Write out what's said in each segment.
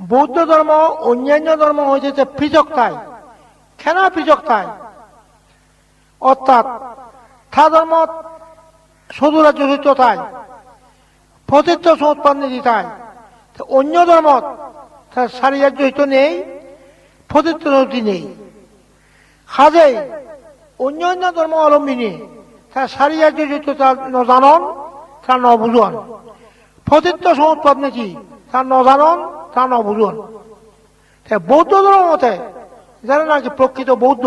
বৌদ্ধ ধর্ম অন্যান্য ধর্ম হয়েছে পৃথকতায়। কেন পৃথকতায়? অর্থাৎ থা ধর্ম সদুরাজ্য সত্যতায় প্রতীর্থ সমুৎপন্ন দিতায়, অন্য ধর্ম তার সারিরাজ্য হইত নেই, প্রতীর্থ নেই। কাজেই অন্য অন্য ধর্ম অবলম্বিনী তার সারিরাজ্য সত্য তার নজানন, তার নবুজন। প্রতীর্থ সমুৎপন্ন কি তার নজানন, তার নবুজন। বৌদ্ধ ধর্ম মতে যারা নাকি প্রকৃত বৌদ্ধ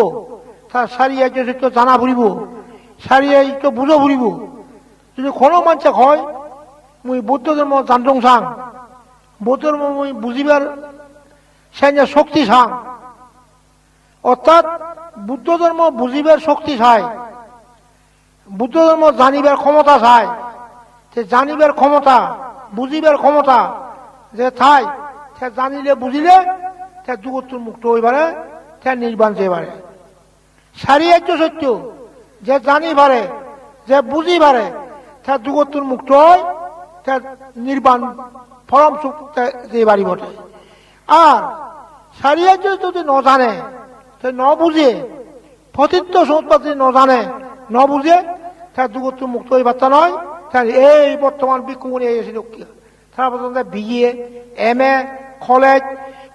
তার সারিরাজ্য সত্য জানা ফুরিব, সারিরাজ্য বুঝো ফুরিব। যদি কোনো মানুষ হয় মুই বৌদ্ধ ধর্ম জানতং চাং, বৌদ্ধ ধর্ম মুই বুঝিবার সে শক্তি চাং, অর্থাৎ বুদ্ধ ধর্ম বুঝিবার শক্তি চায়, বুদ্ধ ধর্ম জানিবার ক্ষমতা চায়। যে জানিবার ক্ষমতা, বুঝিবার ক্ষমতা যে থাই, সে জানিলে বুঝিলে সে জগৎ মুক্ত হয়ে পারে, সে নির্বাণ যেতে পারে। সারিয়ার্য সত্য যে জানি পারে, যে বুঝি পারে, সে জগৎ মুক্ত হয়, সে নির্বাণ পরম সুখ যে বাড়ি বটে। আর সারিয়ার্য যদি ন জানে, সে ন বুঝে, প্রতীর্থ সমুৎপত্তি ন জানে, ন বুঝে, তার জগৎ মুক্ত হয়ে বার্তা নয়। এই বর্তমান বিক্ষুমণি এসেছিল তারা পর্যন্ত বিয়ে, MA, কলেজ,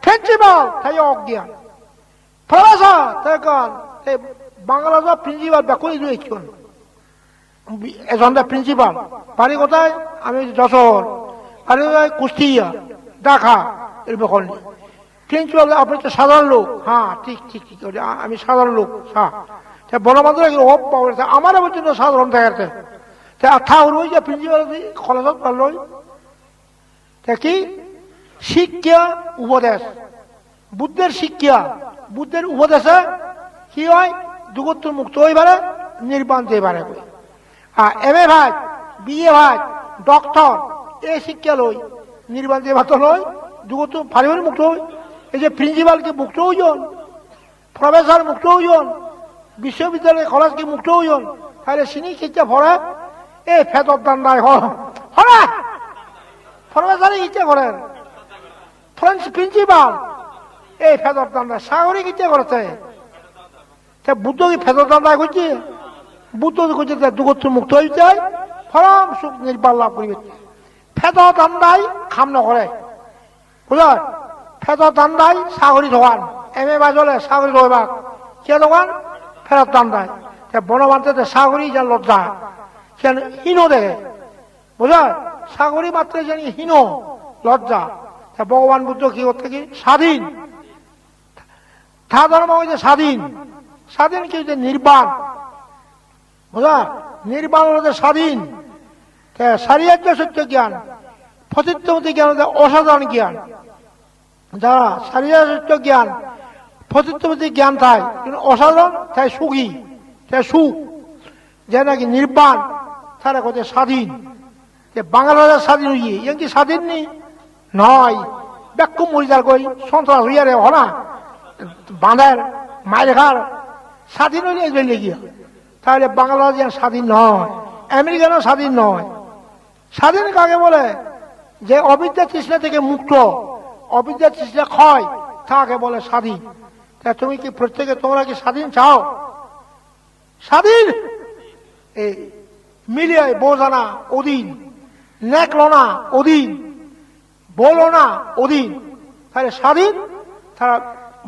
প্রিন্সিপাল তাই অজ্ঞান, প্রফেসর তাই গান বাংলা প্রিন্সিপাল ব্যাকুল দিয়েছেন। এজন প্রিন্সিপাল বাড়ি কোথায়? আমি যশোর, বাড়ি কোথায়? কুষ্টিয়া, ঢাকা, এর ব্যাকল নেই। প্রিন্সিপাল আপনি তো সাধারণ লোক। হ্যাঁ ঠিক ঠিক ঠিক, আমি সাধারণ লোক। হ্যাঁ বনবন্ধু আমার পর্যন্ত সাধারণ দেখাতে ঠাকুর ওই যে প্রিন্সিপাল কলেজত পারল কি শিক্ষা উপদেশ, বুদ্ধের শিক্ষা, বুদ্ধের উপদেশে কি হয়? জগৎ মুক্ত হয়ে পারে, নির্বাণ যেতে পারে। আর MA ভাই, BA ভাই, ডক্টর এই শিক্ষা লই নির্বাণ যে ভাত লই, জগৎ পারিবারিক মুক্ত হই। এই যে প্রিন্সিপাল কি মুক্ত হইজন, প্রফেসর মুক্ত হইজন, বিশ্ববিদ্যালয় কলেজ কি মুক্ত হইজন, তাহলে সিনি শিক্ষা ভরে এই ফেদর দান্ডায় হরে প্রফেসর ইচ্ছা করেন, প্রিন্সিপাল এই ফেদর দান্ডায় সাগরিক ইচ্ছা করেছে। বুদ্ধ কি ফেদর দান্ডায় করছে? বুদ্ধ করছে জগৎ মুক্ত হয়ে যায়, পরম সুখ নির্বাণ লাভ করিবে। ফেদর দান্ডায় খাম নকরে, বুঝল? ফেদর দান্ডায় সাগরিক দোকান, MA বাজলে সাগরিক দোকান, কে দোকান? ফেরত দান্ডায়। বনবান্তে সাগরী যা লজ্জা, সে হীন দেখে, বুঝল? সাগরী মাত্র জানি হীন লজ্জা। ভগবান বুদ্ধ কি করতে কি স্বাধীন, থা ধর্ম হয়েছে স্বাধীন। স্বাধীন কি হচ্ছে? নির্বাণ, বুঝল? নির্বাণ হচ্ছে স্বাধীন। সারিয়ার্য সত্য জ্ঞান, প্রতীত্যমতি জ্ঞান হচ্ছে অসাধারণ জ্ঞান। যারা সারিয়ার্য সত্য জ্ঞান, প্রতীত্যমতি জ্ঞান থাকে কিন্তু অসাধারণ, তাই সুখী, তাই সুখ, যে নাকি নির্বাণ, তারা কোথায় স্বাধীন। বাংলাদেশ স্বাধীন হইয়ে ইয়ে কি স্বাধীন নেই নয়, ব্যাক্য মরিদার কই সন্ত্রাস হইয়ারে হনা বাঁধার মায়ের ঘর স্বাধীন হইলে এগুলো গিয়া, তাহলে বাংলাদেশ স্বাধীন নয়, আমেরিকানও স্বাধীন নয়। স্বাধীন কাকে বলে? যে অবিদ্যা তৃষ্ণা থেকে মুক্ত, অবিদ্যা তৃষ্ণা ক্ষয়, তাকে বলে স্বাধীন। তা তুমি কি প্রত্যেকে তোমরা কি স্বাধীন চাও? স্বাধীন এই মিলিয়ে বোঝানা অধীন, নেকলনা অধীন, বলনা অধীন, তাহলে স্বাধীন। তারা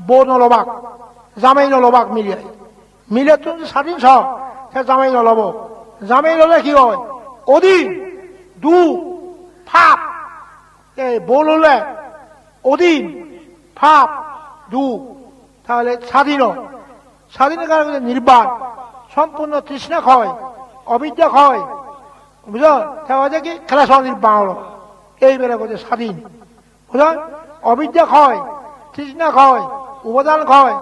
বউ নলবাক, জামাই নলবাক মিলিয়ে মিলে তুমি স্বাধীন চাও, সে জামাই নলব। জামাই ললে কি হয়? অধীন, দু ফাপ। এই বউ ললে অধীন, ফাপ, দু, তাহলে স্বাধীন। স্বাধীন কারণে নির্বাণ, সম্পূর্ণ তৃষ্ণা ক্ষয়, অবিদ্যা ক্ষয়, বুঝল? তাহলে কি খেলা সহ নির্বাণ হলো, এই বেলা করছে স্বাধীন, বুঝল? অবিদ্যা ক্ষয়, তৃষ্ণা ক্ষয়, উপাদান ক্ষয়,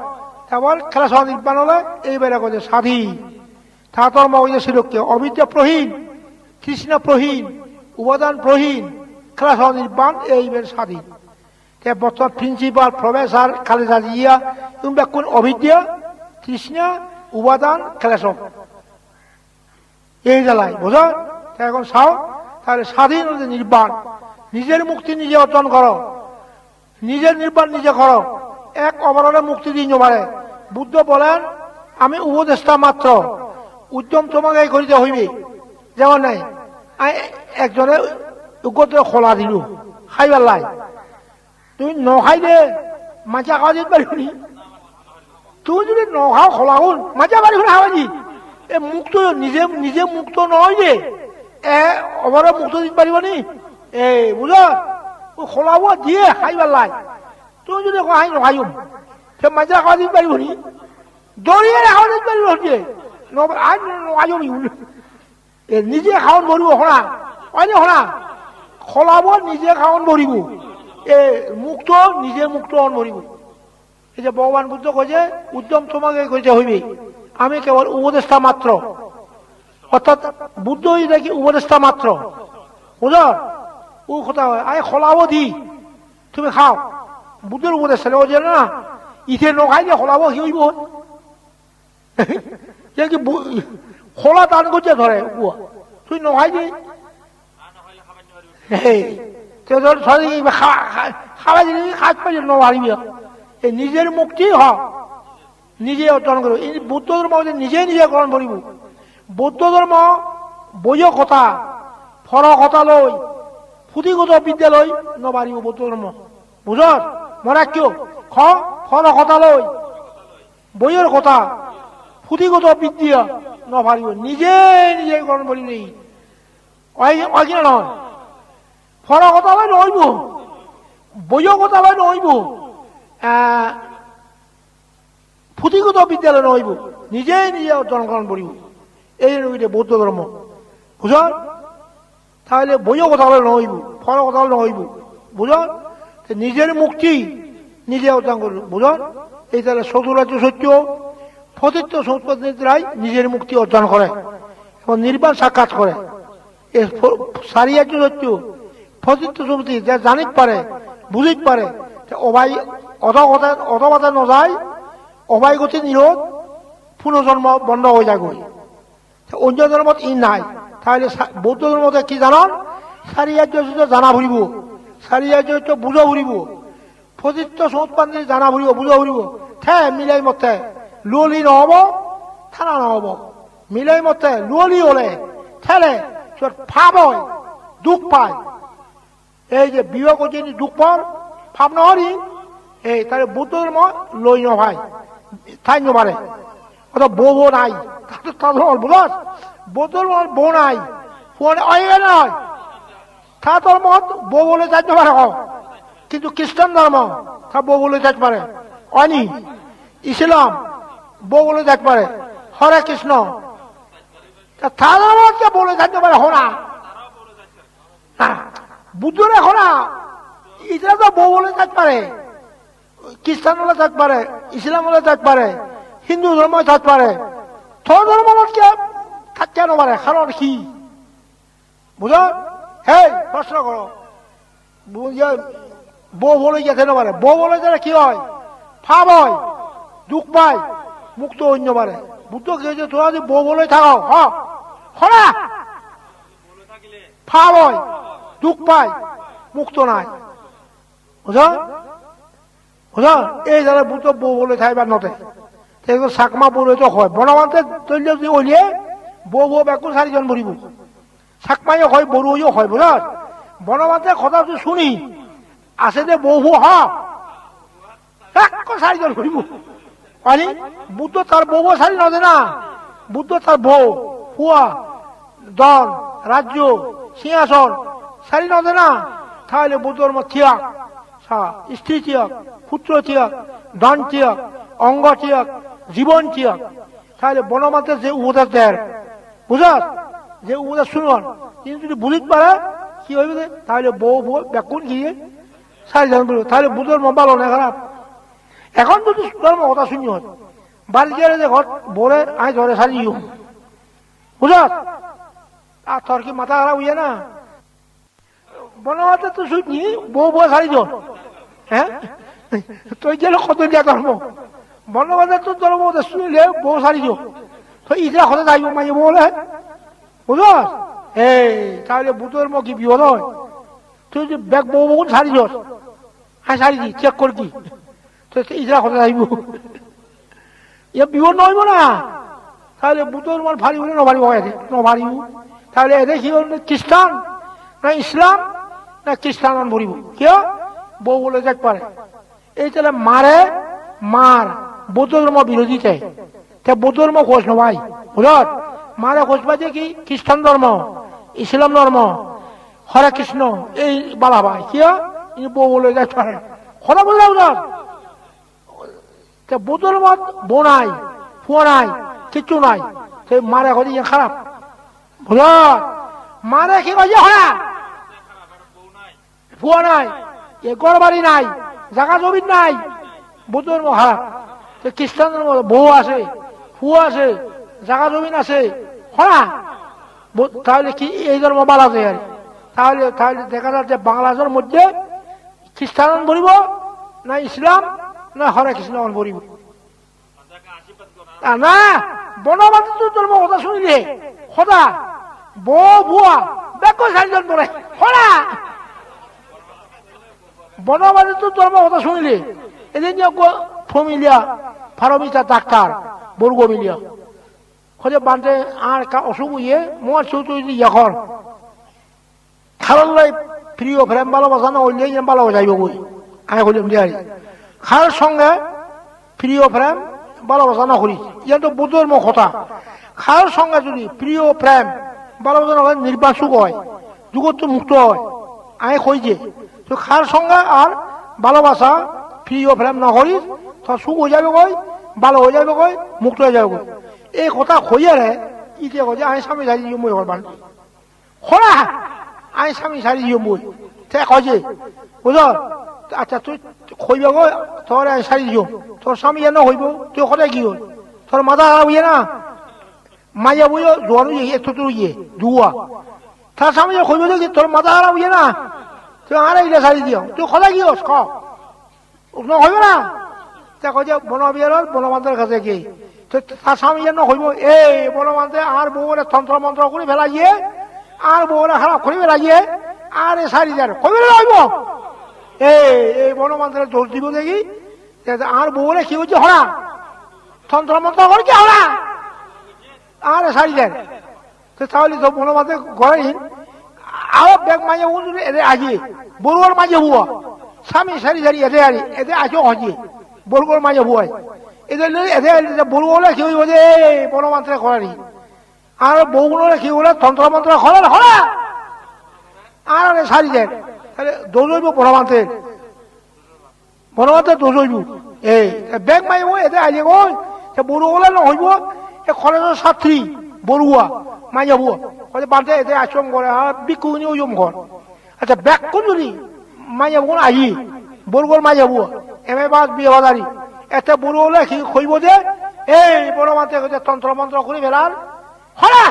তারপর খেলা সহ নির্বাণ হলো, এই বেলা করছে স্বাধীন। তার মগজে ছিল কি? অবিদ্যা প্রহীন, তৃষ্ণা প্রহীন, উপাদান প্রহীন, খেলা সহ নির্বাণ, এই বেলা স্বাধীন। বর্তমান প্রিন্সিপাল, প্রফেসর, খালেদা জিয়া কিংবা কোন অবিদ্যা, তৃষ্ণা, উপাদান, খেলা সব এই জ্বালায়, বোঝো? এখন চাও, তাহলে স্বাধীন নির্বাণ, নিজের মুক্তি নিজে অর্জন করো। নিজের নির্বাণ নিজে করো, এক অবরণে মুক্তি দিন পারে। বুদ্ধ বলেন আমি উপদেষ্টা মাত্র, উদ্যম তোমাকে করিতে হইবে। যেমন নাই একজনে উগ্র খোলা দিল খাইবার লাই, তুমি নখাই দে মাছা খাওয়া দিতে পারিবনি। তুমি যদি নখাও খোলা হল মাছা পারিব না খাওয়াজি। এ মুক্ত নিজে নিজে মুক্ত নয় যে অবরে মুক্ত দিতে পারিবনি। এই বুঝ খোলাব দিয়ে খাইবার লাই, তুমি যদি খাই নখাইম সে মাছা খাওয়া দিতে পারিবনি। দরিয়ে খাওয়া দিতে পারিব নিজে খাওয়ান ভরিব শোনা হয়নি শোনা খোলাব নিজে খাওয়ান ভরিব। এ মুক্ত নিজে মুক্ত হন ভরিব। এই যে ভগবান বুদ্ধ কইছে উদ্যম তোমাকে কইতে হইবে, আমি কেবল উপদেষ্টা মাত্র। অর্থাৎ বুদ্ধ নাকি উপদেষ্টা মাত্র। বুঝল ও কথা হয় আরে খোলাব দি তুমি খাও, বুদ্ধের উপদেষ্টা ও যে না ইথে নখাই দিয়ে খোলাব কি হইব। খোলা টান করছে ধরে তুই নখাই দি খাওয়া দিলে খাজ পাই নহারিবি। এই নিজের মুক্তি হ নিজে অর্জন করব। এই বৌদ্ধ ধর্ম নিজে নিজে গ্রহণ করিব। বৌদ্ধ ধর্ম বৈয় কথা ফর কথা লই পুঁথিগত বিদ্যালয় নবারিব বৌদ্ধ ধর্ম। বুঝ মরা কিয় ফর কথা লই বইয়ের কথা পুঁথিগত বিদ্যা নভারিব, নিজে নিজে গ্রহণ করিব। কিনা নয় ফর কথা লই নহইব, বইয় কথা লই নহইব, পুঁথিগত বিদ্যালয় নহইব, নিজে নিজে জনগ্রহণ করিব। এই বৌদ্ধ ধর্ম। বুঝ তাহলে বইয় কথা হলে নহইব, ফর কথা হলে নহইব। বুঝ নিজের মুক্তি নিজে অর্জন করব। বুঝ এই তাহলে চতুরাজ্য সত্য ফতিত্ব সম্পত্তিরাই নিজের মুক্তি অর্জন করে এবং নির্বাণ সাক্ষাৎ করে। চারিয়ার্য সত্য ফতিত্ব সম্পত্তি যা জানিত পারে বুঝিত পারে অবাই অধবাদে নযায়, অবাই গতি নিরোধ, পুনর্জন্ম বন্ধ হয়ে যায়। অন্য ধর্মত ই নাই। তাহলে বৌদ্ধ ধর্মতে কি জানান চারিয়ার্য জানা ভুলিব, চারিয়ার্য বুঝা ভুলিব, ফতিত্ব সম্পত্তি জানা ভুলিব বুঝা ভুলিব। থে মিলাই মতে লুলি নহব থানা নহব, মিলাই মতে লুলি হলে ঠেলে ফাপ হয় দুখ পায়। এই যে বিবাহ করছে দুখ পার ফাপ নহরি এই তাহলে বৌদ্ধ ধর্ম লই নভাই ঠাই নবারে। অর্থাৎ বউ নাই তাদের বুঝস বৌদ্ধ ধর্ম বউ নাই নয় তা ধর্মত বউ বলে যাইতে পারে, কিন্তু খ্রিস্টান ধর্ম তা বউ বলে যাইতে পারে হয়নি। ইসলাম বউ বলে যাইতে পারে, হরে কৃষ্ণ তা ধর্মকে বলে যাইতে পারে হরা বুদ্ধরে হরা ইসলাম তো বউ বলে যাইতে পারে, খ্রিস্টান হলে যাইতে পারে, ইসলাম হলে যাইতে পারে, হিন্দু ধর্ম থাকতে পারে, তোর ধর্মকে থাকতে পারে কারণ কি বুঝ। হে প্রশ্ন করো বউ বলে যেতে পারে, বউ বলে যারা কি হয় ফাপ হয় দুঃখ পায় মুক্ত অন্য পারে। বুদ্ধ কি হয়েছে তোরা যদি বউ বলে থাকো হরা ফাপ হয় দুঃখ পায় মুক্ত নাই। বুঝ বুঝ এই যারা বুদ্ধ বউ বলে থাকবার নতে চাকমা বলে তো হয় বনমান্তে তৈল যদি ওলিয়ে বউ বউ বেকুল চারিজন ভরিব, চাকমাইও হয় বড়ুইও হয়। বুঝ বনমান্তে কথা শুনি আছে যে বউ বউ চারিজন ভরিব হয়নি। বুদ্ধ তার বউ সারি নদে না, বুদ্ধ তার বউ ফুয়া দল রাজ্য সিংহাসন সারি নদে না। তাহলে বুদ্ধর থিয়াক স্ত্রী থিয়াক পুত্র থিয়াক ধন থিয়াক অঙ্গ থিয়াক জীবন থিয়াক। তাহলে বনমাতে যে উপদেশ দেয় বুঝাস যে উপদেশ শুনুন তিনি যদি বুঝিতে পারে কি হইবে তাহলে বউ বউ বেকুন গিয়ে সারি জন বলবে। তাহলে বুদ্ধর ভালো না খারাপ। এখন যদি ধর্ম কথা শুনি হয় বাড়ি গেলে যে ঘর বলে আই ধরে সারি বুঝাস আর তোর কি মাথা খারাপ হইয়া না। বনমাতে তো শুনি বউ বউ সারি জন হ্যাঁ তুই গেল কত দিয়া ধর্ম বনমাতে তো ধর্ম শুনিলে বউ সারি জন তো ইটা হতে যাইব মাই বলে বুঝাস। এই তাহলে বুদ্ধ ধর্ম কি বিপদ হয়। তুই যে ব্যাগ বউ বউ সারি জন হ্যাঁ সারি দি চেক কর কি তো ইসরা কথা যাইব ইয়ে বিপদ নহব না তাহলে বুতর মার ভারী বলে নভারিব নভারিব তাহলে এদের কি হল খ্রিস্টান না ইসলাম না খ্রিস্টান ভরিব কেউ বউ বলে দেখ পারে এই তাহলে মারে মার বৌদ্ধ ধর্ম বিরোধীতে বৌদ্ধ ধর্ম খোঁজ নয় বুঝত মারে খোঁজ পাই যে কি খ্রিস্টান ধর্ম ইসলাম ধর্ম হরে কৃষ্ণ এই বালা ভাই কিয় বউ বলে দেখ পারে কথা বললে বুঝত বৌদ্ধ ধর্ম বউ নাই ফুয়া নাই কিচ্ছু নাই সেই মারে কদি খারাপ বুঝত মারে কি কইছে হরা ফুয়া নাই এ ঘর বাড়ি নাই জায়গা জমি নাই বৌদ্ধ ধর্ম খারাপ খ্রিস্টান ধর্ম বউ আছে ফুয়া আছে জায়গা জমিন আছে হরা তাহলে কি এই ধর্ম বালা যায় আর তাহলে তাহলে দেখা যাচ্ছে বাংলাদেশের মধ্যে খ্রিস্টান বলিব না ইসলাম না হরে কৃষ্ণ বলিব না বনবাদী ধর্ম কথা শুনিলে সদা বউ ভুয়া বেক চারিজন পড়ে হরা বনবাদী ধর্ম কথা শুনিলে এদিন ফমিলিয়া ফারমিতা ডাক্তার বর্গ মিলিয়া খোঁজে বান্ধে আর অসুখ ইয়ে মোয়ার চৌধুরী ইয়র খারল্লাই প্রিয় ফ্রেম ভালোবাসা না হইলে ভালোবাসা যাইব বই আমি হইলাম দিয়ারি খার সঙ্গে প্রিয় ফ্রেম ভালোবাসা না করি ইয়ান তো বুদ্ধর মুখ কথা খার সঙ্গে যদি প্রিয় প্রেম ভালোবাসা না হয় নির্বাসুক হয় যুগত মুক্ত হয় আমি কই যে তো খার সঙ্গে আর ভালোবাসা প্রিয় প্রেম না করিস তো সুখ হয়ে যাবে কই ভালো হয়ে যাবে কই মুক্ত হয়ে যাবে কই এই কথা কইয়ারে ইতে কই আমি স্বামী সারি দিও মই করবান খরা আমি স্বামী সারি দিও মই তে কই যে বুঝ আচ্ছা তুই কইব গো তোর আমি সারি দিও তোর স্বামী এনে হইব তুই কোথায় কি হল তোর মাথা খারাপ হইয়ে না মাইয়া বইও জোয়ানো একটু তুই ইয়ে দুয়া তার স্বামী কইব যে তোর মাথা খারাপ হইয়ে না তুই আর এইটা সারি দিও তুই কোথায় কি হস ক হইব না তা কই যে বনবিহার বনমান্তের কাছে গিয়ে তার স্বামী যেন হইব এই বনমান্তে আর বউরে তন্ত্র মন্ত্র করে ফেলাইয়ে আর বউরে খারাপ করে ফেলাইয়ে আর এ সারি যার কইবে হইব এই বনমান্তের দোষ দিব দেখি আর বউরে কি হচ্ছে হরা তন্ত্র মন্ত্র করে কি হরা আর এ সারি যার তাহলে তো বনমান্তে ঘরে আরো ব্যাগ মাঝে এদের আজিয়ে বড়ুয়ার মাঝে হুয়া স্বামী সারি সারি এদের আরি এদের আসো হজিয়ে বড়ুয়ার মাঝে হুয়ায় এদের এদের বড় হলে কি হইব যে বনমান্ত্রে করারি আর বউগুলো কি বলে তন্ত্র মন্ত্র খরার হরা আর সারি দেন তাহলে দোষ হইব বনমান্ত্রের দোষ হইব এই ব্যাগ মাইব এদের আইলে গই বড় হলে না হইব এ কলেজের ছাত্রী বড়ুয়া মাইয়া বুয়া বান্ধে এদের আশ্রম করে আর বিকুনি ওইম ঘর আচ্ছা ব্যাগ কোন যদি মাইয়া বোন আহি বড়গোল মাইয়া বুয়া এম এ বাস বিয়ে বাজারি এতে বুড়ো হলে কি কইব যে এই বড় মাতে তন্ত্র মন্ত্র করে ফেলার হরা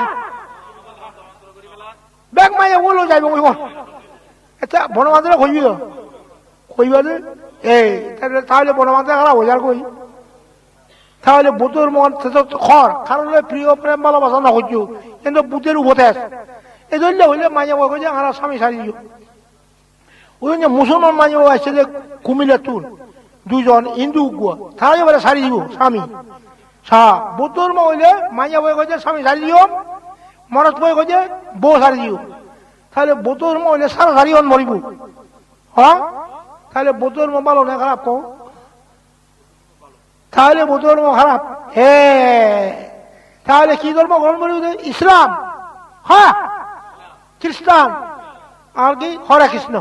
ব্যাগ মাইয়া বলো যাইব কইব এটা বনমান্ত্রে কইবি কইবা যে এই তাহলে বনমান্ত্রে খারাপ হয়ে যার কই তাহলে বুধের মন খর কারণ প্রিয় প্রেম ভালোবাসা না করছো কিন্তু বুধের উপদেশ এই ধরলে হইলে মাইয়া বই যে আমার স্বামী সারি ওই যে মুসলমান মাইয়া আসছে যে কুমিল্লা তুল দুজন হিন্দু গুয়া তারা এবারে সারি দিব স্বামী বৌদ্ধর মা হইলে মাইয়া বই কইছে স্বামী সারি দিও মরত বই কইছে বউ সারি দিও তাহলে বৌদ্ধর মা হইলে সারা সারি মরিব হ্যাঁ তাহলে বৌদ্ধর মা ভালো না খারাপ কও তাহলে বৌদ্ধর মা খারাপ তাহলে কি ধর্ম গ্রহণ করিব ইসলাম হ্যাঁ খ্রিস্টান আর কি হরে কৃষ্ণ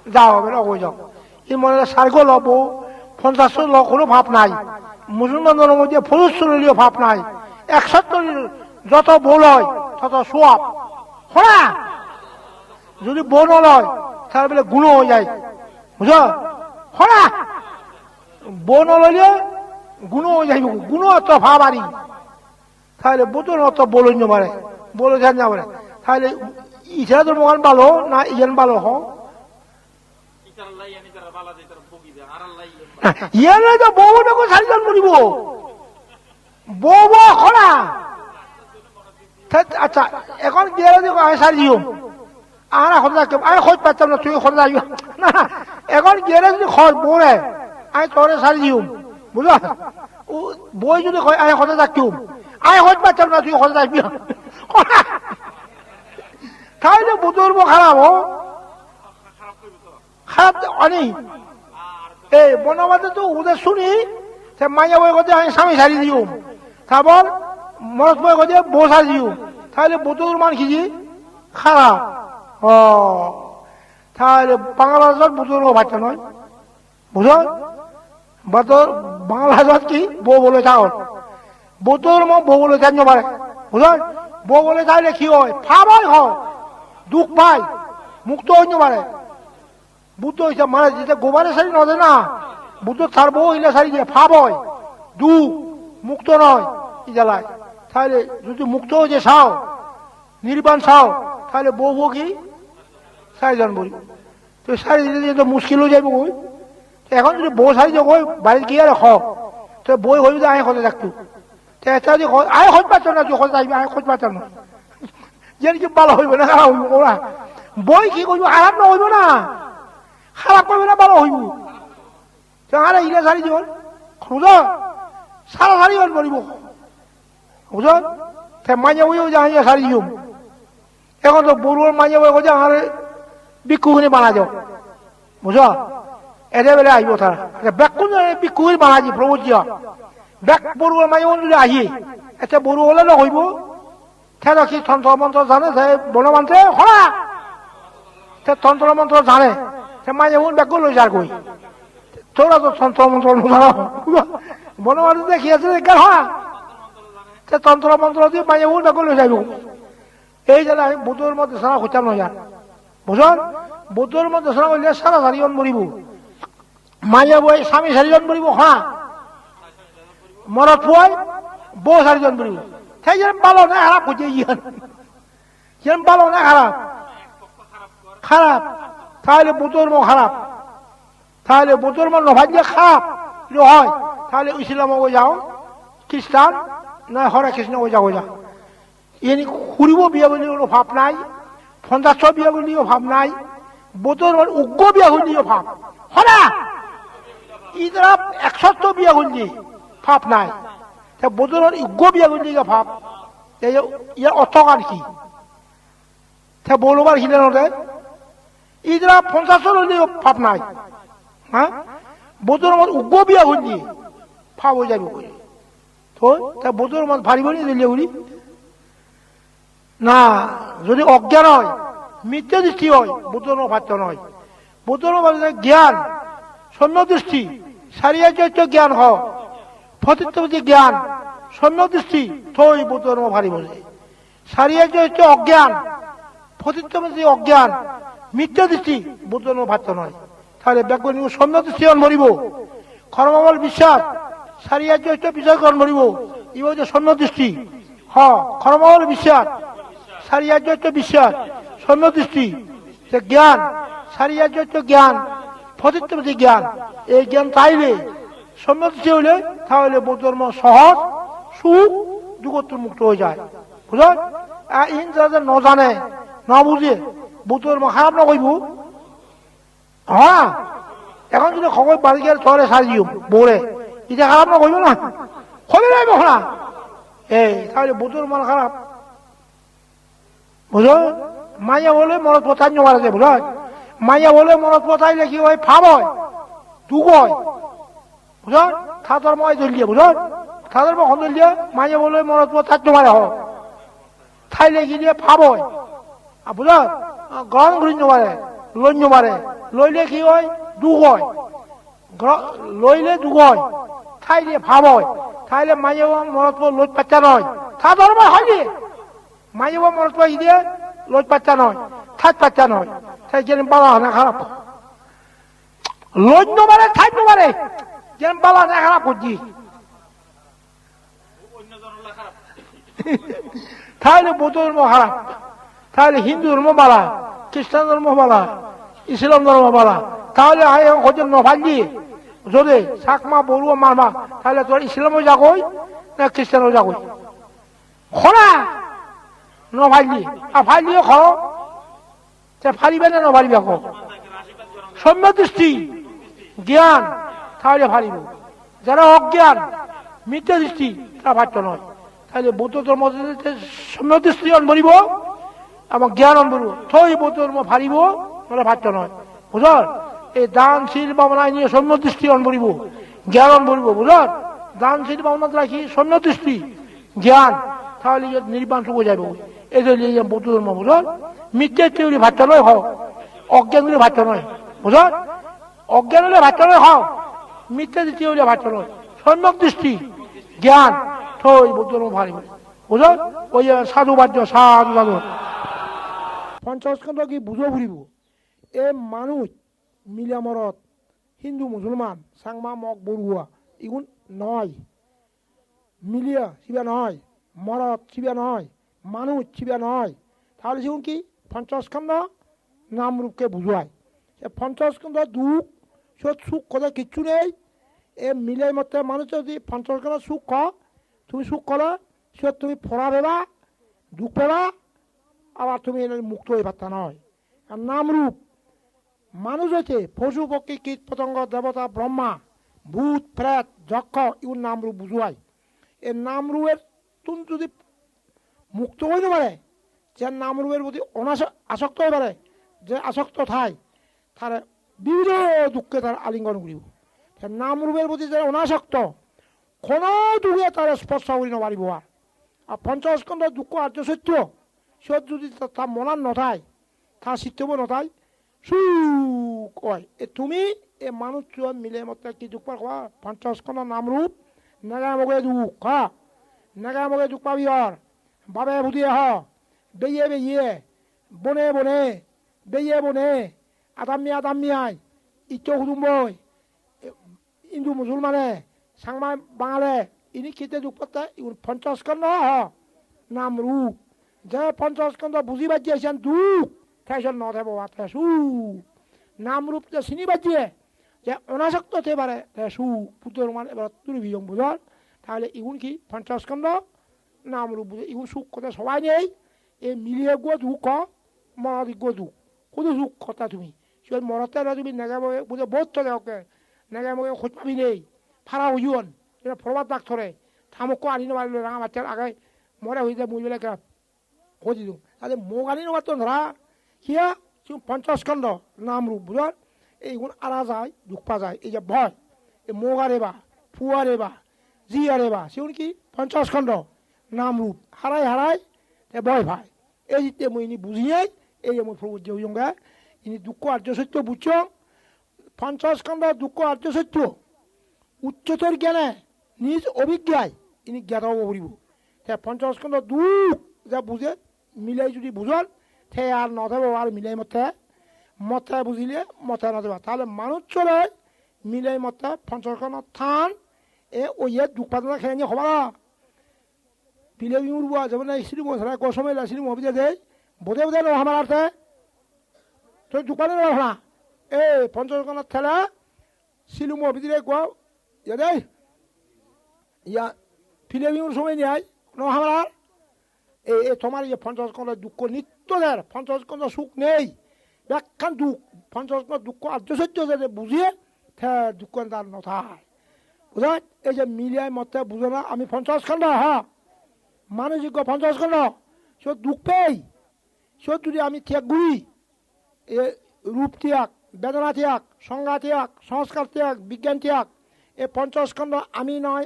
যাও হবে না যাও এই মনে সার্গ লব 50 লোক কোনো ভাব নাই মুসলমানদের মধ্যে ফরুস্বরীয় ভাব নাই 71 যত বল হয় তত সোয়াব হরা যদি বন লয় তাহলে বলে গুণ হয়ে যায় বুঝ হরা বন লইলে গুণ হয়ে যাইব গুণ অত ভাব আরি তাহলে বোতল অত বলন্য পারে বলে ধ্যান না পারে তাহলে ইছাড়া তো মহান ভালো না ইয়েন ভালো হোক ইয়ে তো বউটাকে সারিজন করিব বউ খরা আচ্ছা এখন গিয়ে আমি সারি দিও আর এখন আমি খোঁজ পাচ্তাম না তুই খোঁজ যাইব না এখন গেলে যদি খর বোরে আই তোরে সারি দিউম বুঝা বই যদি কয় আই হতে যাকিউম আই হত পাচ্ছাম না তুই হতে যাবি তাহলে বুজুর্গ খারাপ হো খারাপ অনেক এই বনবাদে তো ওদের শুনি সে মাইয়া বই কথা আমি স্বামী সারি দিউম তারপর মরত বই কথা বউ সারি দিউম তাহলে বুজুর্গ মান খিজি খারাপ ও তাহলে বাংলাদেশের বুজুর্গ বাচ্চা নয় বুঝো বাংলাদেশ কি বউ বলে চাও বুজুর্গ বউ বলে জানো পারে বুঝো বউ বলে চাইলে কি হয় ফাবাই হয় দুঃখ পায় মুক্ত হইতে পারে বুদ্ধ হইছে মানে যেটা গোবারে শাড়ি নদে না বুদ্ধ তার বউ হইলে শাড়ি দিয়ে ফাব হয় দুঃখ মুক্ত নয় এই জ্বালায় তাহলে যদি মুক্ত হয়েছে চাও নির্বাণ চাও তাহলে বউ বউ কি শাড়ি জন বলি তো শাড়ি দিলে তো মুশকিল হয়ে যাবে ওই এখন যদি বউ শাড়ি যে ওই বাড়িতে গিয়ে রাখ তো বই হইবে যে আয় হতে থাকতো এটা যদি আয় হতে পারছো না তুই হতে আসবি আয় হতে পারছো না যেন কি ভালো হইবে না খারাপ হইব ওরা বই কি করবো খারাপ না হইব না খারাপ করবে না ভালো হইব আরে ইলে শাড়ি জীবন বুঝ সারা শাড়ি জন বলিব বুঝ মাঝে বইও যে আইয়া শাড়ি দিম এখন তো বড়ুয়ার মাঝে বই যে আর বিক্ষুখানি বানা যাও বুঝ এদের বেলে আহিব তারা ব্যাকুন বিক্ষুখানি বানাজি প্রভুজ ব্যাক বড়ুয়ার মাঝে যদি আহি এটা বড়ু হলে না হইব সেটা কি তন্ত্র মন্ত্র জানে সে বনমন্ত্রে হরা সে তন্ত্র মন্ত্র জানে সে মাঝে বোন ব্যাগ লই যার কই তোরা তো তন্ত্র মন্ত্র বনমন্ত্র দেখিয়েছে হরা সে তন্ত্র মন্ত্র দিয়ে মাঝে বোন ব্যাগ লই যাইব এই জন্য আমি বুদ্ধর মধ্যে সারা খুঁজাম না যান বুঝল বুদ্ধর মধ্যে সারা করলে সারা সারিজন মরিব মাঝে বই স্বামী সারিজন মরিব হ্যাঁ মরত পুয়াই বউ সারিজন মরিব সেই যেন ভালো না খারাপ হচ্ছে যেন ভালো না খারাপ খারাপ তাহলে বুতর্ম খারাপ তাহলে বুতর্ম নভাজ্য খারাপ হয় তাহলে ইসলাম যাও খ্রিস্টান না হরে কৃষ্ণ যাও যা এনে খুঁড়িব বিয়া বলিও ভাব নাই পঞ্চাশ বিয়া বলিও ভাব নাই বুতর্ম উগ্র বিয়া হলিও ভাব হরা ইদারা 100 বিয়া হলি ভাব নাই বুতর্মের উগ্র বিয়া হলি ভাব ইয়ার অর্থকার কি বলবার হিলে নদে ইদরা 50 হলেও ভাব নাই হ্যাঁ বোধর মত উগ্র বিয়া হলি ভাব হয়ে যাবে কই তো বোধর মত ভারী বলি দিলে উড়ি না যদি অজ্ঞান হয় মিথ্যা দৃষ্টি হয় বোধর ভাত্য নয় বোধর জ্ঞান শূন্য দৃষ্টি সারিয়া চৈত্য জ্ঞান হ ফতিত্বপতি জ্ঞান শূন্য দৃষ্টি থই বোধর ভারী বলে সারিয়া চৈত্য অজ্ঞান ফতিত্বপতি অজ্ঞান মিথ্যা দৃষ্টি বোধর ভাত্য নয় তাহলে ব্যাকরণ শূন্য দৃষ্টি মরিব কর্মবল বিশ্বাস সারিয়া চৈত্য বিষয়করণ মরিব ই হচ্ছে শূন্য দৃষ্টি হ কর্মবল বিশ্বাস সারিয়া চৈত্য বিশ্বাস শূন্য দৃষ্টি জ্ঞান সারিয়া চৈত্য জ্ঞান ফতিত্বপতি জ্ঞান এই জ্ঞান চাইলে শূন্য দৃষ্টি হইলে তাহলে বোধর্ম সহজ সুখ যুগত্ব মুক্ত হয়ে যায় বুঝলেন ইন যারা ন জানে না বুঝে বোধর্ম খারাপ না কইব হ্যাঁ এখন যদি খবর বাড়ি গেলে তলে সারিও বোরে এটা খারাপ না কইব না খবর রাখবো না এই তাহলে বোধর্ম খারাপ বুঝো মাইয়া বলে মনত পথাই মারা যায় বুঝল মাইয়া বলে মনত পথাইলে কি হয় ফাব হয় দুঃখ হয় বুঝল থাতর মই ধরলিয়ে বুঝল থাতর মই ধরলিয়ে মাইয়া বলে মনত পথাই মারে হয় থাইলে কি দিয়ে ফাব হয় বুঝল গ্রহণ করি মারে লইন্য মারে লইলে কি হয় দুঃখ হয় লইলে দুঃখ হয় থাইলে ফাব হয় থাইলে মাইয়া মনত লইত পাচ্চা নয় থাতর মই হয়নি মাইয়া মনত পাই দিয়ে লইত পাচ্চা নয় থাক পাচ্চা নয় তাই যেন বালা না খারাপ লইন্য মারে থাইন্য মারে যেন বালা না খারাপ করছি তাহলে বৌদ্ধ ধর্ম খারাপ তাহলে হিন্দু ধর্ম বালা খ্রিস্টান ধর্ম বালা ইসলাম ধর্ম বালা তাহলে হচ্ছে নভালি যদি চাকমা বড়ুয়া মারমা তাহলে তোর ইসলামও যাগই না খ্রিস্টানও যাগই খরা নভালি আর ফাইলিও খাও ফালিবে না নভালিবে সৌম্য দৃষ্টি জ্ঞান তাহলে ভারিব, যারা অজ্ঞান মিথ্যা দৃষ্টি তারা ভাট্য নয়। তাহলে বৌদ্ধ ধর্ম সৌম্য দৃষ্টি অনবরিব এবং জ্ঞান অনবরিব, থই বৌদ্ধ ধর্ম ভারিব, তারা ভাট্য নয়। বুঝল? এই দানশীল ভাবনায় নিয়ে সৌম্য দৃষ্টি অনবরিব, জ্ঞান অনবরিব। বুঝল? দানশীল ভাবনা রাখি সৌম্য দৃষ্টি জ্ঞান, তাহলে নির্বাণ সুখ যাবে। এই যে বৌদ্ধ ধর্ম। বুঝল? মিথ্যের তৈরি ভাট্য নয় হোক, অজ্ঞান হলে ভাট্য নয়। বুঝল? অজ্ঞান হলে ভাট্য নয় হোক, মিথ্যা দৃষ্টি হলে ভাট্য নয়। সম্যক দৃষ্টি জ্ঞান থই বৌদ্ধ ধর্ম ভারিব। বুঝল? ওই সাধু বাদ্য সাধু সাধু পঞ্চস্কন্ধ কি বুঝো ফুরিব। এ মানুষ মিলামরত হিন্দু মুসলমান সাংমা মগ বড়ুয়া এগুন নয়, মিলিয়া শিবা নয়, মরত শিবা নয়, মানুষ শিবা নয়। তাহলে সেগুন কি পঞ্চস্কন্ধ নাম রূপকে বুঝায়। পঞ্চস্কন্ধ দুঃখ সুখ কথা কিচ্ছু নেই। এ মিলে মতে মানুষ যদি পঞ্চস্কন্ধ সুখ খ, তুমি সুখ করো সে তুমি ফোড়া পেবা, দুঃখ পেবা, আবার তুমি মুক্ত হয়ে পারতা নয়। আর নামরূপ মানুষ হচ্ছে পশু পক্ষী কীট পতঙ্গ দেবতা ব্রহ্মা ভূত প্রেত যক্ষ এগুলো নামরূপ বুঝায়। এর নামরূপের তুমি যদি মুক্ত হইতে পারে, যে নামরূপের প্রতি আসক্ত হয়ে পারে, যে আসক্ত থায় তার বিবিধ দুঃখে তার আলিঙ্গন করিব। নামরূপের প্রতি যে অনাসক্ত কোনো দুঃখে তার স্পর্শ করি নপারিব। আর পঞ্চস্কন্ধ দুঃখ আর্য সত্য সে যদি তার মনার নথায়, তার চিত্তব নথায়, সুখ হয়। তুমি এ মানুষ মিলে মতে কি দুঃখ পাবা পঞ্চস্কন্ধ নামরূপ নেগামগে দুঃখ হা, নেগামগে দুঃখ পাবি হর বাবে ভুতিয়ে হ, বেয়ে বেয়ে বনে বনে বেয়ে বনে আদাম্মিয়া আদাম্মিয়ায় ইচ্ছ কুটুম্বই হিন্দু মুসলমানে সাংমা বাঙালে ইনি খেতে দুঃখ পাতে পঞ্চস্কন্ধ নাম রূপ। যে পঞ্চস্কন্ধ বুঝি বাজিয়েছেন দুঃখ ফ্যাশন ন দেব সুখ নাম রূপ যে চিনি বাজিয়ে যে অনাসক্ত হতে পারে সু পুত্র মান এবার তুলি বিজং বুঝল। তাহলে ইগুন কি পঞ্চস্কন্ধ নাম রূপ বুঝে ইগুন সুখ কথা সবাই নেই। এই মিলিয়ে গো দুঃখ মরদ গো দুঃখ কোনো সুখ কথা তুমি সে মরতে তুমি নেগামগে বুঝে বহুত চলে ওকে নেগামগে খোঁজ পাবি নেই ফারা হইন এটা ফরবার দাগ ধরে থামকো আনি নেবারিল রাঙা বাচ্চার আগে মরে হয়ে যায় মুই বেলা খোঁজ দিও। তাহলে মোক আনি নেবার তো ধরা কিয়া পঞ্চস্কন্ধ নাম রূপ বুঝল। এইগুণ আরা যায় দুঃখ পা যায়। এই যে ভয় এই মোক আরে বা ফু আরে বা জি আরে বা সেগুন কি পঞ্চস্কন্ধ নাম রূপ হারাই হারাই ভয় ভাই। এই যে মই ইনি বুঝিয়ে এই যে মই প্রভুর যে হইঙ্গা ইনি দুঃখ আর্য সত্য বুঝছ। পঞ্চস্কন্ধ দুঃখ আর্য সত্য উচ্চতর জ্ঞানে নিজ অভিজ্ঞায় ইনি জ্ঞাত হব ফুরিব। পঞ্চস্কন্ধ দুঃখ যা বুঝে মিলাই যদি বুঝল সে আর নদেব আর মিলাই মতে মতে বুঝিলে মতে নদেবা। তাহলে মানুষ চলে মিলাই মতে পঞ্চস্কন্ধ থান এ ওই দুঃখ পাতনা খেয়ে নিয়ে হবা পিলে উড়বা যেমন স্ত্রী মশলা কসমে স্ত্রী মহিলা দেয় বোধে বোধে নো আমার আর্থে তো দুঃখ পাতে না এ পঞ্চস্কন্ধ ঠেলা শিলু মহিদিরে গোয়া দেয় ইয়া ফিলে সময় নেয় নো আমার এই তোমার ইয়ে পঞ্চস্কন্ধ দুঃখ নিত্য দেয় পঞ্চস্কন্ধ সুখ নেই ব্যাখ্যান দুঃখ পঞ্চস্কন্ধ দুঃখ আর্য সত্য যাতে বুঝিয়ে দুঃখ তার নথায় বুঝা। এই যে মিলিয়ায় মতে বুঝো না আমি পঞ্চস্কন্ধ হ্যাঁ মানসিক পঞ্চস্কন্ধ সে দুঃখ পেই সে যদি আমি ত্যাগ করি এ রূপ ত্যাগ বেদনা ত্যাগ সংজ্ঞা ত্যাগ সংস্কার ত্যাগ বিজ্ঞান ত্যাগ এ পঞ্চস্কন্ধ আমি নয়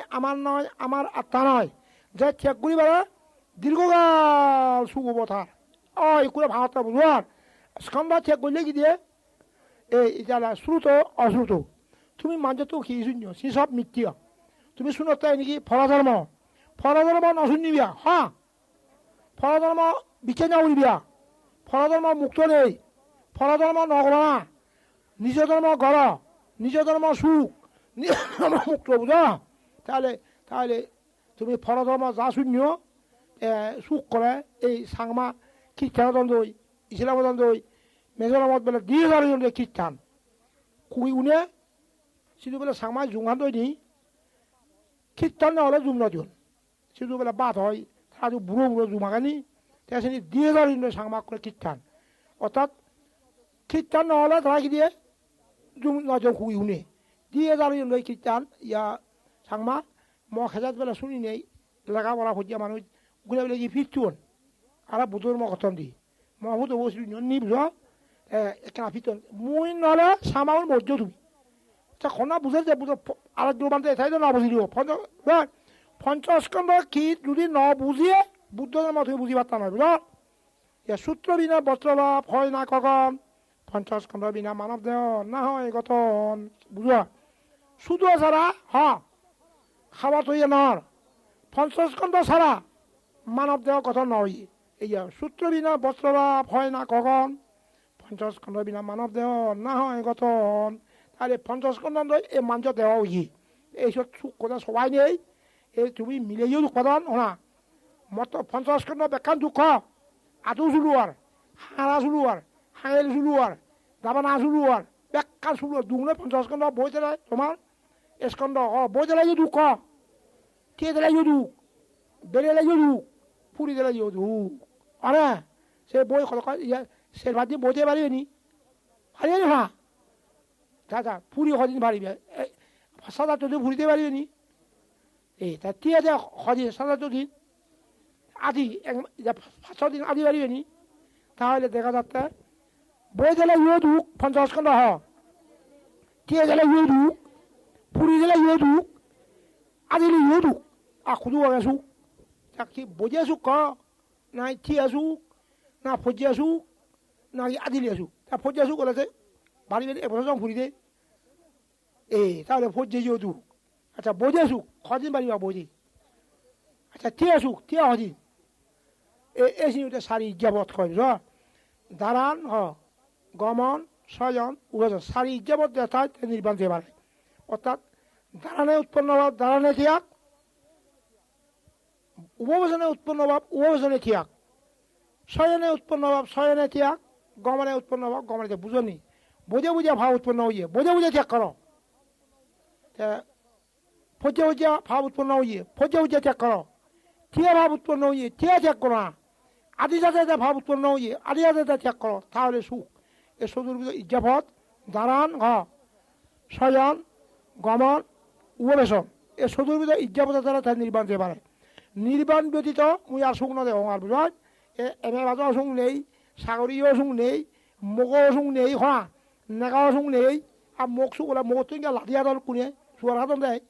আমার আত্মা নয় যে ত্যাগ করি বেড়া দীর্ঘকাল সুখ অবতার এগুলো ভাবটা বুঝবার স্কন্ধ ত্যাগ করলে কি দিয়ে এই যারা শ্রুত অশ্রুত তুমি মাঝে তো কি শূন্য সে সব মিথ্যা তুমি শুনো তাই নাকি ফলধর্ম ফলধর্ম নশুনিবিয়া হ্যাঁ ফলধর্ম বিছে না উড়িবিয়া ফলধর্ম মুক্ত নেই ফলধর্ম নগর না নিজ ধর্ম গড় নিজ ধর্ম সুখ নিজ ধর্ম মুক্ত বুঝা। তাহলে তাহলে তুমি ফলধর্ম যা শূন্য সুখ করে এই সাংমা খ্রিস্টান দই ইসলাম দই মেজরামত বেলা দিয়ে ধরে খ্রিস্টান খুবই উনে শুধু বেলা সাংমা জুঙান দই নি খ্রিস্টান না হলে জুম নদীন শুধু বেলা বাদ হয় তারা বুড়ো বুড়ো জুমাগানি তাই দিয়ে ধরে সাংমা করে খ্রিস্টান অর্থাৎ খ্রিস্টান না হলে তারা কি দিয়ে 좀 나좀 구이 우네 뒤에 다리 너희 기짠 야 장마 뭐 해자도 별로 순이네 내가 뭐라 보지 마는 그냥 레지 피투온 알아 부도를 먹었던디 뭐 아무도 못을 년니 부자 그냥 피투온 무인 나라 사망을 못 줘도 자 거나 무슨 데 부도 알아 들어반데 다이도 나버리려 번쩍 왜 번쩍 스컨더 기 누리 너 부지에 부도를 뭐 되게 부지 봤다나 부자 야 수트비나 버트라 보이나 거건 번쩍 스컨더 비나 만업되어 나호 이것은 부자 수도 살아 하 খাওয়া তৈরি নর 50 ঘন্টা সারা মানব দেহ কথা নয় এই সূত্র বিনা বস্ত্র বা ভয় না কখন 50 ঘন্টা বিনা মানব দেহ না হয় গঠন তাহলে 50 ঘন্টা এই মাঞ্জ দেহ ই এইসব সুখ কথা সবাই নেই এই তুমি মিলেও দুঃখ পাদন ওনা মত 50 ঘন্টা বেকান দুঃখ আদু জুলুয়ার হারা জুলুয়ার হাঁয়েল জুলুয়ার দাবানা জুলুয়ার বেকান জুলুয়ার দুগুণে 50 ঘন্টা বই দেয় তোমার escondo boy de la yuduco tie de la yudu bere la yudu puri de la yudu ara se boy kholoka ya se badi boy de bari ni hari ni ha ta puri hodin bari be sada to puri de bari ni ta tie de hodin sada to din adi ya sadin adi bari ni তাহলে দেখা যাচ্ছে boy de la yudu 50 ঘন্টা হ tie de la yudu পুরিদেলা ইয়দুক আদিলি ইয়দুক আখুদু আগাসুক তাকি বজেসুক ক নাই থিয়াসুক না ফজিয়াসুক না আদিলি আসুক তা ফজিয়াসুক বলেছে বাড়ি বাড়ি এবছর ফুরিদে তাহলে ফজে ইয়দুক আচ্ছা বজেসুক খদিন বাড়ি বা বজে আচ্ছা থিয়াসুক থিয়া হদিন এসিটা সারি ইজ্জাবত কয় দাঁড়ান গমন স্বয়ন উভয় সারি ইজ্জাবত দেখায় নির্বাণ দিয়ে পারে অর্থাৎ দাঁড়ানে উৎপন্ন ভাব দাঁড়ানে থিয়াক উপবেশনে উৎপন্ন ভাব উপবেশনে থিয়াক শয়নে উৎপন্ন ভাব শয়নে থিয়াক গমনে উৎপন্ন ভাব গমনে থিয়াক বুঝনি বোঝে বুঝে ভাব উৎপন্ন হইয়ে বোঝে বুঝে ত্যাগ করো ফজে বুঝে ভাব উৎপন্ন হইয়ে ফজে বুঝে ত্যাগ করো থিয়া ভাব উৎপন্ন হইয়ে থিয়া ত্যাগ করো না আদি যাতে ভাব উৎপন্ন হইয়ে আদি যাতে ত্যাগ করো তাহলে সুখ এ সদুর ইজ্জাফত দাঁড়ান শয়ন গমন উপবেশন এ সদুর ভিতরে ইজ্জাবত দ্বারা তার নির্বাণ দিতে পারে নির্বাণ ব্যতীত মুই আর সুখ নদে আর বুঝল এমে বাজাও সুখ নেই সাগরীয় সুখ নেই মগও সুখ নেই হা নেগাও সুখ নেই আর মগ সুখ ওলা মগতুন গিয়ে লাঠি হাতন কোনে চুয়ার হাতন দেয়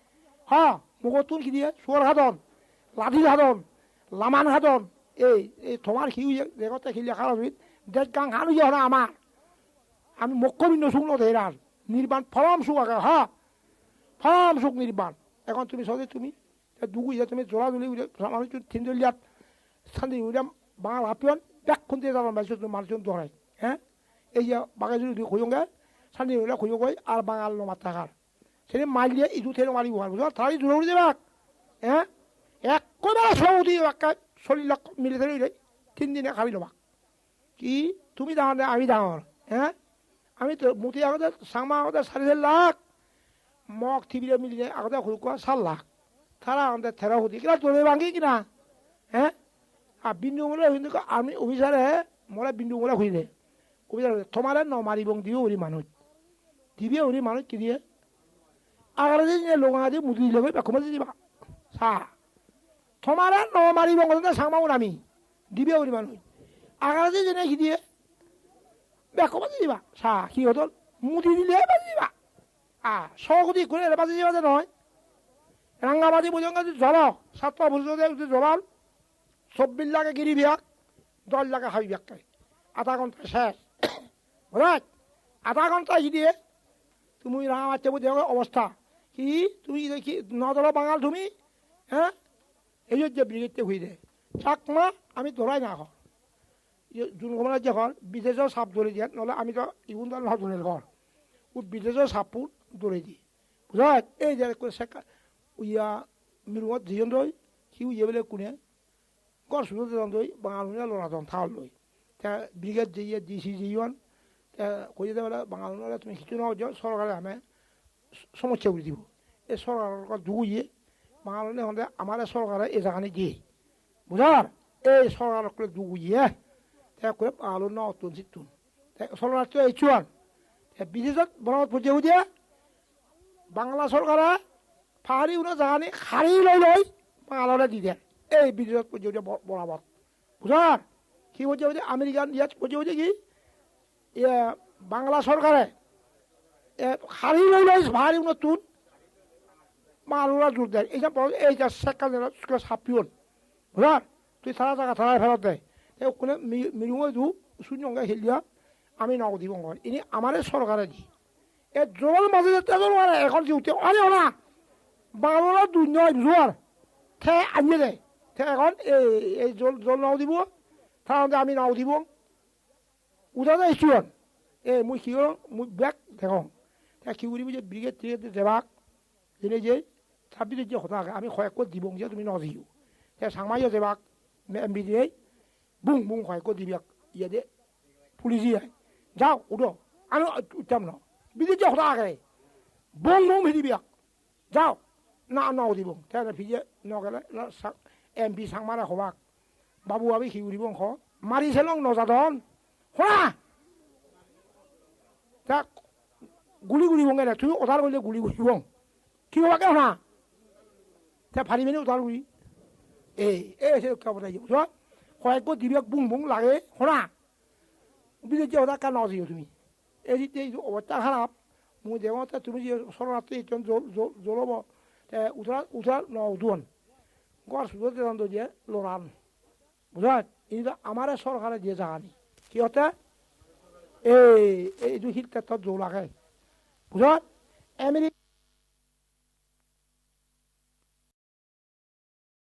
হা মগতুন কি দিয়ে চুয়ার হাতন লাঠির হাতন লামান হাতন এই তোমার কি দেখতে খিলে খারাপ দেখ গাং হানু যে হনা আমার আমি মক্কবিন্ন সুখ নদে এরার নির্বাণ ফলম সুখ আগে হা ফলম সুখ নির্বাণ এখন তুমি সদে তুমি দুগুই তুমি জোড়া জুলি মানুষ থিনজলিয়াত শান্তি উইলাম বাঙাল হাপিয়ন দেখ খুঁজতে যাবার মানুষ মানুষজন দৌড়ায় হ্যাঁ এই যে বাঘে যদি খুঁজোগে শান্তি উইলা খুঁজোগই আর বাঙাল নমার থাকার সেদিন মাইল দিয়ে ইদু থেকে মারিব আর বুঝলো তাড়াতাড়ি দূরে উঠে যাবাক হ্যাঁ একবারে সৌদি একটা 40 লাখ মিলিটারি উঠে 3 দিনে খাবি লবাক কি তুমি ডাঙর আমি ডাঙর হ্যাঁ আমি তো মুতি আগতে সাংমা আগতে 4.5 লাখ মগ থিবিরে মিলিয়ে আগতে খুলকোয়া 4 লাখ তারা আমাদের থেরা হতি কিনা তোলে ভাঙি কিনা হ্যাঁ আর বিন্দু মূলে কিন্তু আমি অফিসারে মোরা বিন্দু মূলে খুঁজে অফিসার তোমার ন মারিবং দিও ওরি মানুষ দিবি ওরি মানুষ কি দিয়ে আগারে যে লোক দিয়ে মুদি দিলে বেকমে দিবা সা তোমার ন মারিবং সাংমাও আমি দিবি ওরি মানুষ আগারে যে কি দিয়ে বেকমে দিবা সা কি হতো মুদি দিলে বাজি দিবা সহগতি করে বাজি দিবা যে নয় রাঙ্গামাটি পর্যন্ত জল 7 বছর জলাল 24 লাখে গিরি বিয়াক 10 লাখে হাবি বিয়াক আধা ঘন্টা শেষ বুঝাত আধা ঘন্টা কি দিয়ে তুমি রাঙামাটি বুঝে অবস্থা কি তুমি দেখি নদল বাঙাল তুমি হ্যাঁ এই যে ব্রিগেডতে হয়ে দেয় চাকমা আমি ধরাই না ঘর যোন কমলা যে ঘর বিদেশেও সাপ ধরে দিয়ে নহলে আমি তো ইগুন দল নহয় ধরে ঘর ও বিদেশেও সাপপুর ধরে দিই বুঝাত এই যে উইয়া মিরুঙত যিজন দই সি উইয়ে বেলে কোনে গড় সুযোগ দই বাঙাল লড়াজন থাল লই তা ব্রিগেড যে ডিসি যিজন কই যেতে বলে বাঙাল তুমি কিছু নাও যে সরকারে আমি সমস্যা করে দিব এই সরকার দুগুইয়ে বাঙাল হলে আমার সরকারে এই জায়গানে দিয়ে বুঝার এই সরকার করে দুগুইয়ে তা করে বাঙাল না অতুন চিতুন সরকার তো এই চুয়ান বিদেশত বনাবত পঠিয়াব দিয়ে বাংলা চৰকাৰে পাহাৰী উনা জাগা নি খাৰী লৈ বাঙালৰে দি দিয়ে এই বিদেশত পঠিয়াব দিয়ে বনাবত বুঝা কি পঠিয়াব দিয়ে আমেরিকান ইয়াত পঠিয়াব দিয়ে কি বাংলা চৰকাৰে খাৰী লৈ পাহাৰী উনা তুন বাঙালরা জোর দেয় এইটা সেকা সাপিয়ন বুঝা তুই সারা জায়গা থানায় ফেরত দেয় ওখানে মিরুঙে দু শূন্য হেলিয়া আমি নগদ দিব ইনি আমারে সরকারে দি এ জল মাঝে এখন জিউতে আরে ওরা বাংলা দুই নয় জোয়ার থে আনিয়ে দেয় থে এখন এই জল নাও দিব তাহলে আমি নাও দিব উদা দেয় চিয়ন মুই কি মুই ব্যাগ দেখো কি করিব যে ব্রিগেড ট্রিগেড দেবাক যেনে যে ছাব্বিশের যে কথা আমি কয়েক দিব যে তুমি নজিও সাংমাইয়া দেবাক এমবি দিয়ে বুং বুং কয়েক দিবিয়াক ইয়ে দে পুলিশি যাও উঠো আমি উঠাম ন বিদেশ যে কথা আগে বং বং ভিদিবিয়াক যাও না নাও দিব তাহলে ভিজে নগেলে এমপি সাংমারে হবাক বাবু আমি শিউরিব খ মারিছে লং নজাদন শোনা তা গুলি গুলি বঙে না তুমি ওদার করলে গুলি গুলি বং কি হবাকে শোনা তা ফারি মেনে ওদার গুলি এসে কথা বুঝো কয়েক দিবিয়াক বুং বুং লাগে শোনা বিদেশ যে ওদার কার নজিও তুমি এই অবস্থা খারাপ মুই দেওয়া তুমি যে শরণার্থী জ্বলব উঠার ন উঠোন গড় সুযোগ দিয়ে লড়ান বুঝা এইটা আমার সরকারে দিয়ে জাগানি কি হতে এইটো শিল ক্ষেত্ৰত জোৰ লাগে বুঝা আমেরিকা